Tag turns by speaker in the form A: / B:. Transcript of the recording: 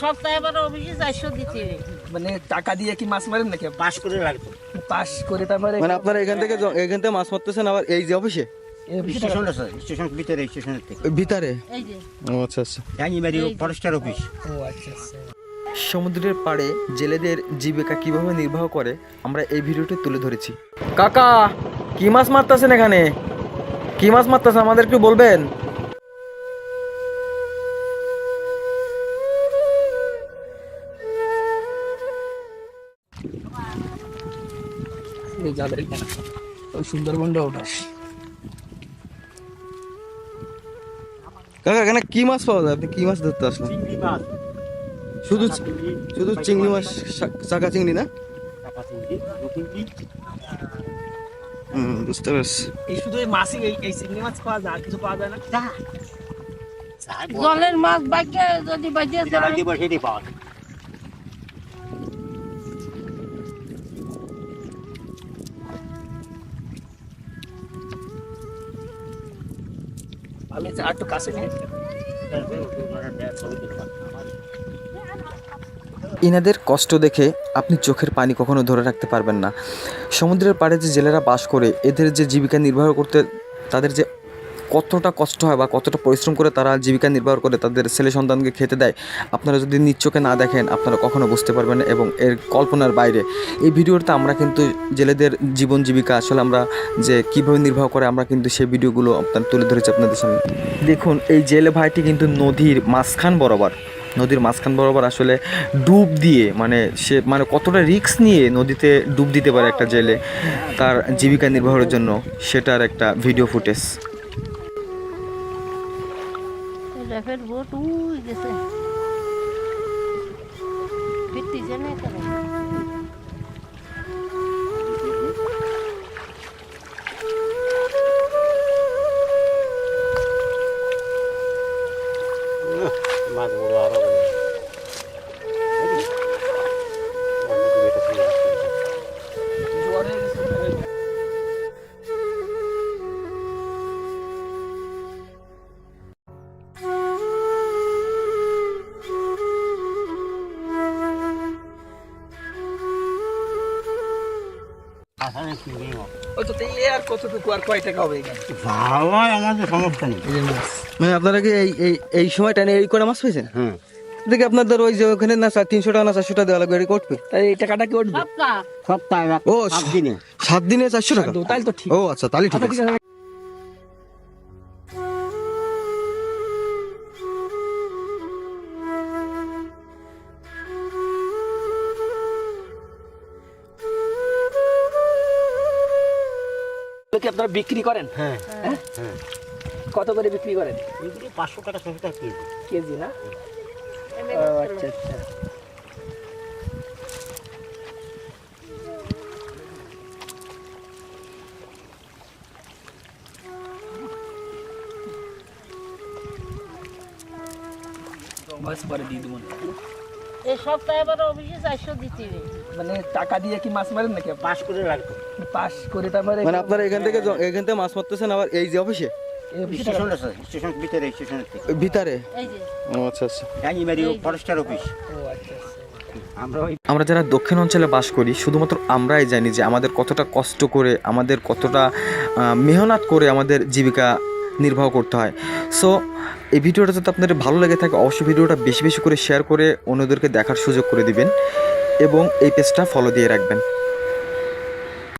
A: সপ্তাহে এবার অফিসে 400 দিতে হবে।
B: মানে টাকা দিয়ে কি মাছ মারেন নাকি?
C: পাস করে লাগবে।
B: পাস করে তারপরে
D: মানে আপনারা এখান থেকে মাছ মারতেছেন আবার এই যে অফিসে
C: স্টেশন আছে, স্টেশন ভিতরে, স্টেশনের থেকে
D: ভিতরে?
A: এই যে
D: ও আচ্ছা আচ্ছা।
C: জানিবাড়ি ফরেস্টার অফিস।
B: ও আচ্ছা আচ্ছা।
D: সমুদ্রের পাড়ে জেলেদের জীবিকা কিভাবে নির্বাহ করে আমরা এই ভিডিওটি তুলে ধরেছি। কাকা কি মাছ মারতেছেন এখানে? কি মাছ মারতেছেন আমাদের একটু বলবেন?
B: এই যাদের এখানে ওই সুন্দরবনটা ওটা।
D: কাকা এখানে কি মাছ পাওয়া যায়? আপনি কি মাছ ধরতে আসলেন?
C: চিংড়ি মাছ,
D: শুধু শুধু চিংড়ি মাছ, চাকা চিংড়ি না?
C: টাকা চিংড়ি, চিংড়ি।
D: বুঝতে পারছি।
B: এই শুধু এই মাছই, এই চিংড়ি মাছ পাওয়া যায়, আর কিছু পাওয়া যায় না?
A: জলের মাছ বাইকে যদি বাইতে
C: রাজি বসে দিয়ে পাওয়া যায়।
B: আমি আর একটু কাছে নিয়ে
D: ইনাদের কষ্ট দেখে আপনি চোখের পানি কখনো ধরে রাখতে পারবেন না। সমুদ্রের পাড়ে যে জেলেরা বাস করে, এদের যে জীবিকা নির্বাহ করতে তাদের যে কতটা কষ্ট হয় বা কতটা পরিশ্রম করে তারা জীবিকা নির্বাহ করে তাদের ছেলে সন্তানকে খেতে দেয়, আপনারা যদি নিজ চোখে না দেখেন আপনারা কখনো বুঝতে পারবেন না, এবং এর কল্পনার বাইরে। এই ভিডিওতে আমরা কিন্তু জেলেদের জীবন জীবিকা আসলে আমরা যে কীভাবে নির্বাহ করে আমরা কিন্তু সেই ভিডিওগুলো আপনার তুলে ধরেছি আপনাদের সামনে। দেখুন এই জেলে ভাইটি কিন্তু নদীর মাঝখান বরাবর আসলে ডুব দিয়ে, মানে সে মানে কতটা রিস্ক নিয়ে নদীতে ডুব দিতে পারে একটা জেলে তার জীবিকা নির্বাহের জন্য, সেটার একটা ভিডিও ফুটেজ।
A: রেফের বোট উই গেছে ফিরতেছে না কেন?
C: মাছ বড় আরো বড়।
B: জোয়ারে গেছে।
C: আসামে চিংড়ি মাছ।
B: ওই তো এই আর কতটুকু, আর কয় টাকা হবে এখানে?
C: বাবা, আমাদের সমস্যা নেই।
B: এই যে মাছ।
D: মানে আপনারা কি এই সময় টাইমে এই করে মাছ পেয়েছেন?
C: হুম।
D: দেখি আপনাদের ওই যে ওখানে না 300 টাকা না 400 টাকা দেওয়া লাগবে, এটা করবে?
B: তাই এই টাকাটা কি উঠবে?
A: সপ্তাহ
C: সপ্তাহে
D: ও
C: 7 দিনে।
D: 7 দিনে 400 টাকা?
B: তাহলে তো ঠিক।
D: ও আচ্ছা, তাহলে ঠিক আছে।
B: কি আপনারা বিক্রি করেন?
C: হ্যাঁ
B: হ্যাঁ?
C: হ্যাঁ।
B: কত করে বিক্রি করেন?
C: এগুলি 500 টাকা 600 টাকা কেজি।
B: কেজি না? ও আচ্ছা আচ্ছা। মাছ পরে দিয়ে দেবো।
A: এই সপ্তাহে এবার অফিসে 400 দিতে হবে।
B: মানে টাকা দিয়ে কি মাছ মারেন নাকি?
C: পাস করে লাগবে।
B: পাস করে তারপরে
D: মানে আপনারা এখান থেকে মাছ মারতেছেন আবার এই যে অফিসে
B: এই অফিসে
C: স্টেশন আছে, স্টেশন ভিতরে, স্টেশনের থেকে
D: ভিতরে?
A: এই যে
D: ও আচ্ছা আচ্ছা।
C: জানিবাড়ি ফরেস্টার অফিস।
B: ও আচ্ছা আচ্ছা।
D: আমরা যারা দক্ষিণ অঞ্চলে বাস করি শুধুমাত্র আমরাই জানি যে আমাদের কতটা কষ্ট করে, আমাদের কতটা মেহনত করে আমাদের জীবিকা নির্বাহ করতে হয়। সো এই ভিডিওটা যদি আপনাদের ভালো লেগে থাকে অবশ্যই ভিডিওটা বেশি বেশি করে শেয়ার করে অন্যদেরকে দেখার সুযোগ করে দিবেন এবং এই পেজটা ফলো দিয়ে রাখবেন।